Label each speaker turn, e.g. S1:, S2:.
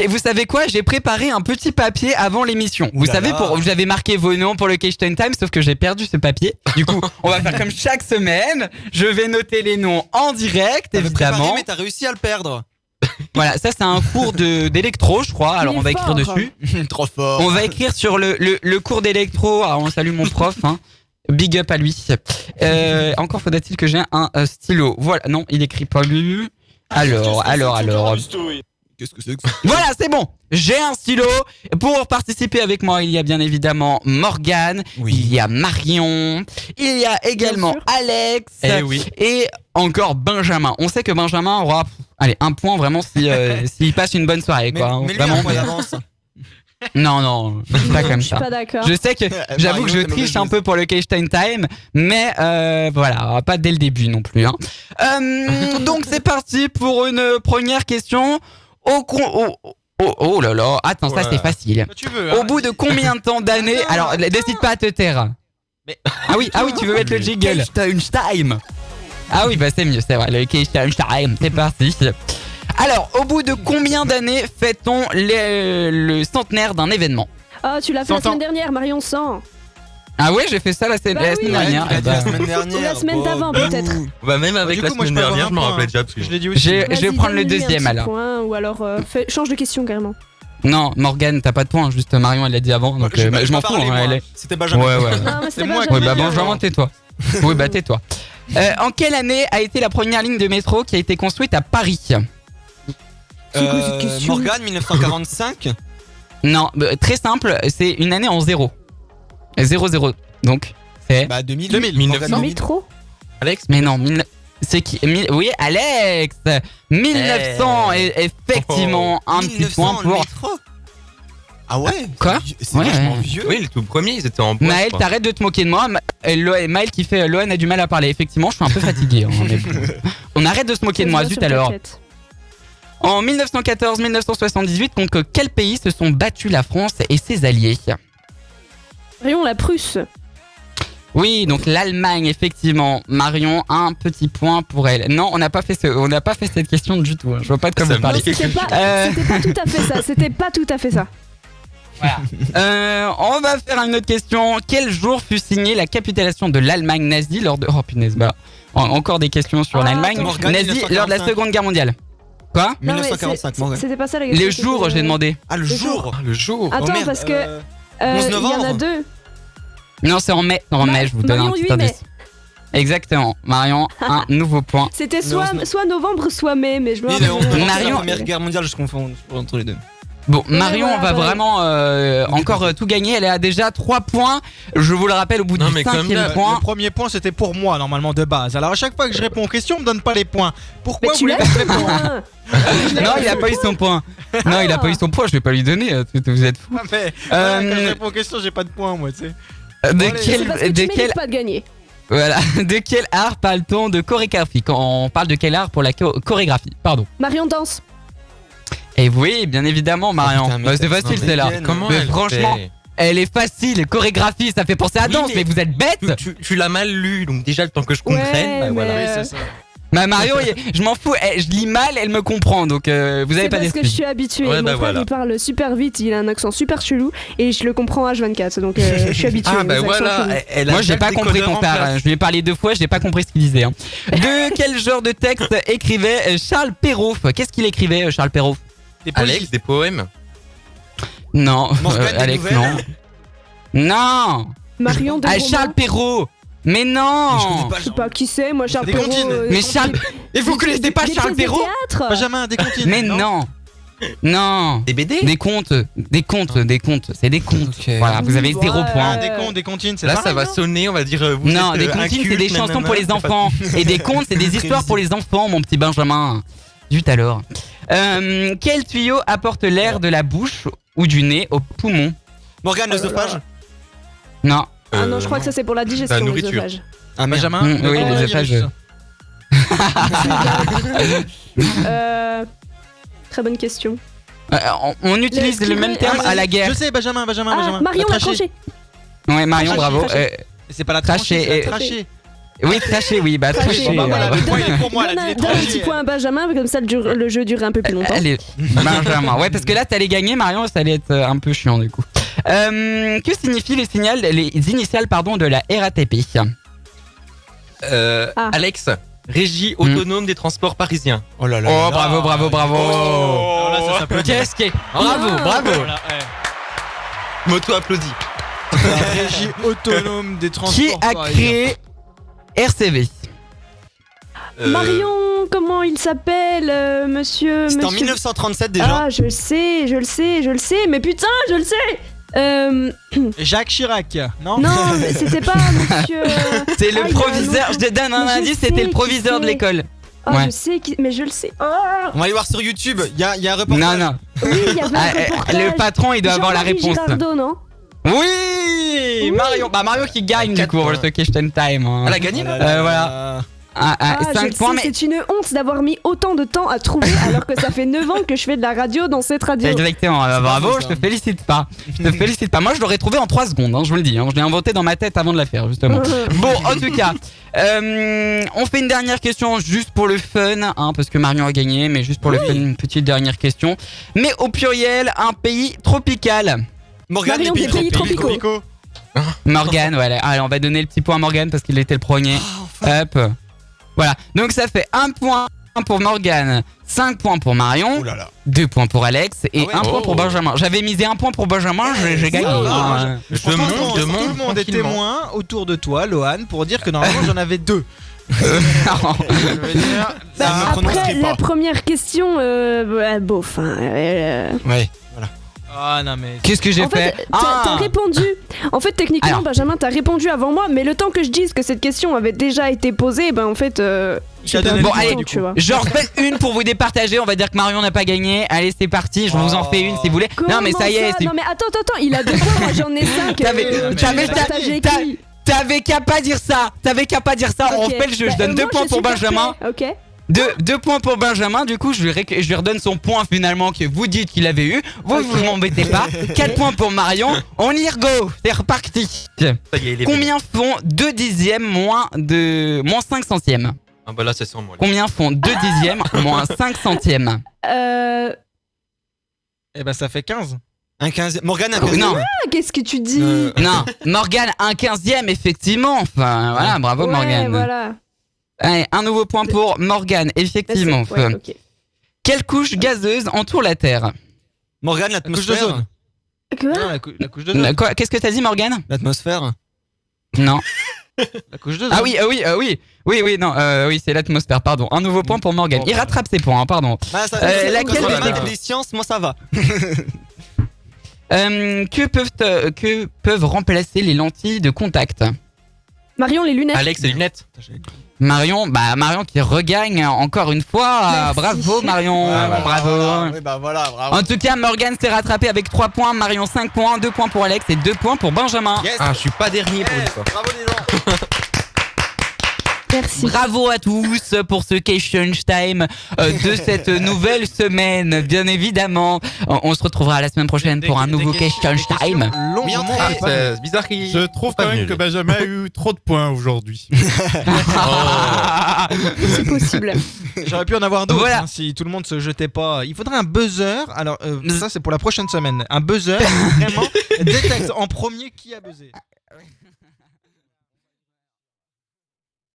S1: Et vous savez quoi? J'ai préparé un petit papier avant l'émission. Vous savez, j'avais marqué vos noms pour le Keystone Time, sauf que j'ai perdu ce papier. Du coup, on va faire comme chaque semaine. Je vais noter les noms en direct, évidemment.
S2: Préparé, mais t'as réussi à le perdre.
S1: Voilà, ça c'est un cours d'électro, je crois. Alors on va écrire dessus.
S2: Trop fort.
S1: On va écrire sur le cours d'électro. Alors on salue mon prof. Big up à lui. Encore faudrait-il que j'ai un stylo. Voilà, non, il écrit pas lui. Alors.
S2: Qu'est-ce que c'est que ça?
S1: Voilà, c'est bon. J'ai un stylo. Pour participer avec moi, il y a bien évidemment Morgane, il y a Marion, il y a également Alex et encore Benjamin. On sait que Benjamin aura un point vraiment s'il passe une bonne soirée.
S2: Mais lui, un point d'avance.
S1: Non, pas comme ça.
S3: Je suis pas d'accord.
S1: Je sais que j'avoue que je triche un peu pour le Keystone Time, mais voilà, pas dès le début non plus. Donc c'est parti pour une première question. Oh là là, attends, ça c'est facile. Au bout de combien de temps d'années? Alors, décide pas à te taire. Ah oui, tu veux mettre le jingle. Keystone Time. Ah oui, bah c'est mieux, c'est vrai, le Keystone Time, c'est parti. Alors, au bout de combien d'années fête-t-on le centenaire d'un événement?
S3: Ah, tu l'as fait la semaine dernière, Marion 100.
S1: Ah ouais, j'ai fait ça la semaine dernière.
S2: La semaine dernière.
S3: Ou la semaine d'avant, peut-être.
S4: Bah, même avec la semaine dernière, je me rappelais déjà. Parce que
S2: je l'ai dit aussi.
S1: Je vais prendre le deuxième alors.
S3: Point, ou alors, change de question carrément.
S1: Non, Morgane, t'as pas de point, juste Marion, elle l'a dit avant, donc je m'en fous.
S2: C'était Benjamin.
S1: Ouais.
S3: Non, mais
S2: c'est moi.
S1: Oui, bah Benjamin, tais-toi. Oui, bah tais-toi. En quelle année a été la première ligne de métro qui a été construite à Paris?
S2: Morgane, 1945.
S1: Non, très simple, c'est une année en 0. 0-0, donc c'est...
S2: Bah 2000.
S4: 1900.
S3: Métro.
S1: Alex? Mais non, c'est qui? Oui, Alex 1900, effectivement, un petit point pour...
S2: Ah ouais?
S1: Quoi?
S2: C'est vachement vieux.
S4: Oui, le tout premier, ils étaient en bois.
S1: Maël, t'arrêtes de te moquer de moi. Maël qui fait Lohan a du mal à parler. Effectivement, je suis un peu fatigué. Mais bon. On arrête de se moquer de moi, zut alors. En 1914-1978, contre quel pays se sont battus la France et ses alliés?
S3: Marion, la Prusse.
S1: Oui, donc l'Allemagne, effectivement. Marion, un petit point pour elle. Non, on n'a pas fait cette question du tout. Je vois pas de quoi vous parlez.
S3: C'était pas tout à fait ça.
S1: Voilà. On va faire une autre question. Quel jour fut signée la capitulation de l'Allemagne nazie lors de... Oh punaise, bah. Encore des questions sur l'Allemagne nazie lors de la Seconde Guerre mondiale. Quoi?
S2: 1945, Morgane.
S3: C'était pas ça la question.
S1: Les jours, j'ai demandé.
S2: Ah, le jour.
S3: Attends, parce que...
S2: 11
S3: novembre. Il y en a deux.
S1: Non, c'est en mai. En mai, je vous donne
S3: Marion,
S1: un petit
S3: 8 mai.
S1: indice. Exactement. Marion, un nouveau point.
S3: C'était soit novembre, soit mai, mais je me
S2: rappelle.
S1: Marion,
S2: la Première Guerre mondiale, je confonds entre les deux.
S1: Bon, Marion va vraiment encore tout gagner. Elle a déjà 3 points. Je vous le rappelle, au bout du 5e point.
S5: Le premier point, c'était pour moi, normalement, de base. Alors, à chaque fois que je réponds aux questions, on me donne pas les points. Pourquoi vous voulez pas répondre?
S1: Non, il a pas eu son point. Non, il a pas eu son point. Je vais pas lui donner. Vous êtes fous.
S5: Quand je réponds aux questions, j'ai pas de points, moi, tu sais.
S1: De quel
S3: pas de gagner.
S1: Voilà. De quel art parle-t-on de chorégraphie? Quand on parle de quel art pour la chorégraphie? Pardon.
S3: Marion danse.
S1: Et oui, bien évidemment, Marion. C'est facile, celle-là. Mais franchement, elle est facile. Chorégraphie, ça fait penser à danse, mais vous êtes bête.
S4: Tu l'as mal lu, donc déjà le temps que je comprenne.
S3: Ouais,
S4: voilà.
S3: mais
S5: Oui, c'est ça.
S1: Bah Marion, je m'en fous, je lis mal, elle me comprend, donc vous avez pas
S3: d'excuses. Parce que je suis habituée, mon frère il parle super vite, il a un accent super chelou et je le comprends H24, donc je suis habituée.
S4: Ah bah voilà,
S1: moi j'ai pas compris ton père, je lui ai parlé 2 fois, j'ai pas compris ce qu'il disait. De quel genre de texte écrivait Charles Perrault? Qu'est-ce qu'il écrivait, Charles Perrault?
S4: Alex, des poèmes?
S1: Non, Alex, non. Non.
S3: Marion de
S1: Charles Perrault. Mais non!
S3: Je sais pas qui c'est, moi Charles Perrault.
S1: Mais Charles. Et vous connaissez pas Charles Perrault?
S5: Benjamin, des comptines.
S1: Mais non! Non!
S4: Des BD?
S1: Des contes. Des contes. C'est des contes.
S2: Okay.
S1: Voilà, vous avez 0 point.
S5: Des comptines, c'est
S4: là,
S5: pareil,
S4: ça va sonner, on va dire.
S1: Non, des comptines, c'est des chansons pour les enfants. Et des contes, c'est des histoires pour les enfants, mon petit Benjamin. Zut alors. Quel tuyau apporte l'air de la bouche ou du nez au poumon?
S2: Morgane, l'œsophage?
S1: Non.
S3: Ah non, je crois que ça c'est pour la digestion,
S4: la nourriture.
S3: l'œsophage.
S5: Ah, Benjamin?
S1: Oui, l'œsophage.
S3: Très bonne question.
S1: On utilise le même terme à la guerre.
S5: Je sais, Benjamin.
S3: Marion, la tranchée.
S1: Ouais, Marion, bravo.
S5: C'est pas la tranchée, c'est la trachée.
S1: Oui, traché, oui, bah
S3: Traché.
S1: traché.
S5: Bah voilà, le point il est pour moi.
S3: Donne
S5: là,
S3: un
S5: il est
S3: donne un
S5: tranché.
S3: petit point à Benjamin, comme ça le jeu durerait un peu plus longtemps.
S1: Allez, Benjamin. Ouais, parce que là, t'allais gagner, Marion, ça allait être un peu chiant du coup. Que signifient les initiales de la RATP?
S4: Alex, Régie autonome des transports parisiens.
S2: Oh là là.
S1: Oh, bravo, bravo, bravo.
S5: Alors là, ça s'applaudit.
S1: Qu'est-ce qui est... Bravo, bravo.
S5: Voilà, ouais.
S4: Moto applaudit.
S5: La régie autonome des transports.
S1: Qui a créé RCV?
S3: Marion, comment il s'appelle, monsieur
S2: C'était en
S3: monsieur-
S2: 1937 déjà.
S3: Ah, je le sais, mais putain, je le sais.
S5: Jacques Chirac, non?
S3: Non, mais c'était pas monsieur.
S1: C'est le
S3: Ah, il y a un
S1: proviseur.
S3: autre.
S1: Je te donne un
S3: Mais je
S1: indice,
S3: sais
S1: c'était le
S3: qui
S1: proviseur de
S3: c'est.
S1: l'école.
S3: Oh,
S1: Ouais.
S3: je sais, mais je le sais. Oh
S2: On va aller voir sur YouTube. Il y a un reportage.
S1: Non, non.
S3: oui, il y avait un reportage.
S1: Le patron, il doit avoir la
S3: Jean-Marie
S1: réponse.
S3: Girardot, non?
S1: Oui, Marion. Bah Mario qui gagne du coup pour le Question Time. Hein.
S4: Elle a gagné là
S1: Voilà.
S3: Je
S1: 5
S3: le
S1: points,
S3: sais,
S1: mais
S3: c'est une honte d'avoir mis autant de temps à trouver alors que ça fait 9 ans que je fais de la radio dans cette radio.
S1: exactement. Bravo, je te félicite pas. Je te félicite pas. Moi, je l'aurais trouvé en 3 secondes. Hein, je vous le dis. Hein. Je l'ai inventé dans ma tête avant de la faire justement. Bon, en tout cas, on fait une dernière question juste pour le fun, hein, parce que Marion a gagné, mais juste pour le fun, une petite dernière question. Mais au pluriel, un pays tropical.
S2: Morgane,
S3: Marion,
S2: les
S3: des pays tropicaux.
S1: Morgane, voilà. Allez, on va donner le petit point à Morgane parce qu'il était le premier. Hop. Voilà. Donc ça fait 1 point pour Morgane, 5 points pour Marion,
S2: Oh là là.
S1: 2 points pour Alex et
S2: Ah ouais.
S1: 1 point pour Benjamin. J'avais misé 1 point pour Benjamin, j'ai gagné. hein.
S4: Je monte,
S5: Tout le monde est
S4: tranquillement.
S5: témoin autour de toi, Lohan, pour dire que normalement j'en avais 2.
S1: Non.
S5: Je veux dire,
S3: Bah,
S2: Ça me prononcerait
S3: après,
S2: pas.
S3: la première question, bof. Hein,
S2: Ouais.
S5: Ah non mais.
S1: Qu'est-ce que j'ai
S3: En fait,
S1: fait
S3: t'as répondu. En fait, techniquement,
S1: Alors.
S3: Benjamin, t'as répondu avant moi, mais le temps que je dise que cette question avait déjà été posée, ben en fait, j'ai
S5: donné
S3: perdu
S1: Bon,
S3: du
S1: allez,
S3: temps, tu vois.
S1: J'en refais une pour vous départager. On va dire que Marion n'a pas gagné. Allez, c'est parti. Je vous en fais une si vous voulez. Non, mais ça y est. c'est-
S3: Non, mais attends, il a 2 points, moi j'en ai 5.
S1: T'avais qu'à pas dire ça. On refait le jeu. Je donne 2 points pour Benjamin.
S3: Ok.
S1: 2 points pour Benjamin, du coup je lui redonne son point finalement que vous dites qu'il avait eu. Vous m'embêtez pas. 4 points pour Marion. On y go, c'est reparti.
S4: Ça y est, il est
S1: Combien font 2 dixièmes moins 5 centièmes?
S4: Ah bah là c'est sans moi.
S1: Combien font 2 dixièmes moins 5 centièmes?
S5: Eh ben ça fait 15.
S2: Un 15. Morgane, un 15.
S1: Non,
S3: Qu'est-ce que tu dis
S1: non, Morgane, un 15e effectivement. Enfin voilà, bravo
S3: Ouais,
S1: Morgane.
S3: voilà.
S1: Allez, un nouveau point pour Morgane, effectivement.
S3: Ouais, ok.
S1: Quelle couche gazeuse entoure la Terre?
S2: Morgane,
S5: La couche d'ozone.
S2: l'atmosphère.
S3: Quoi
S5: Non, la couche d'ozone.
S1: Quoi, qu'est-ce que t'as dit Morgane?
S2: L'atmosphère.
S1: Non.
S5: La couche d'ozone.
S1: Ah oui, oui, c'est l'atmosphère, pardon. Un nouveau point pour Morgane. Il rattrape ses points, hein, pardon.
S2: Bah, ça,
S1: laquelle
S2: quand on
S1: des
S2: a
S1: deux-
S2: des sciences, moi ça va.
S1: Que peuvent remplacer les lentilles de contact?
S3: Marion, les lunettes.
S4: Alex, les lunettes.
S1: Marion qui regagne encore une fois.
S3: Merci.
S1: Bravo Marion, bravo.
S2: Voilà, oui, bah voilà, bravo.
S1: En tout cas, Morgane s'est rattrapé avec 3 points, Marion 5 points, 2 points pour Alex et 2 points pour Benjamin.
S2: Yes.
S4: Ah, je suis pas dernier pour une fois.
S2: Bravo les gens.
S3: Merci.
S1: Bravo à tous pour ce Question Time de cette nouvelle semaine, bien évidemment. On se retrouvera la semaine prochaine pour un nouveau Question Time.
S5: Longuement
S2: Ah,
S5: préparé.
S4: C'est bizarre qu'il.
S6: Je trouve
S4: Pas
S6: quand même
S4: nul.
S6: que Benjamin a eu trop de points aujourd'hui.
S3: C'est possible.
S5: J'aurais pu en avoir d'autres
S1: Voilà.
S5: hein, si tout le monde se jetait pas. Il faudrait un buzzer. Alors ça c'est pour la prochaine semaine. Un buzzer qui vraiment détecte en premier qui a buzzé.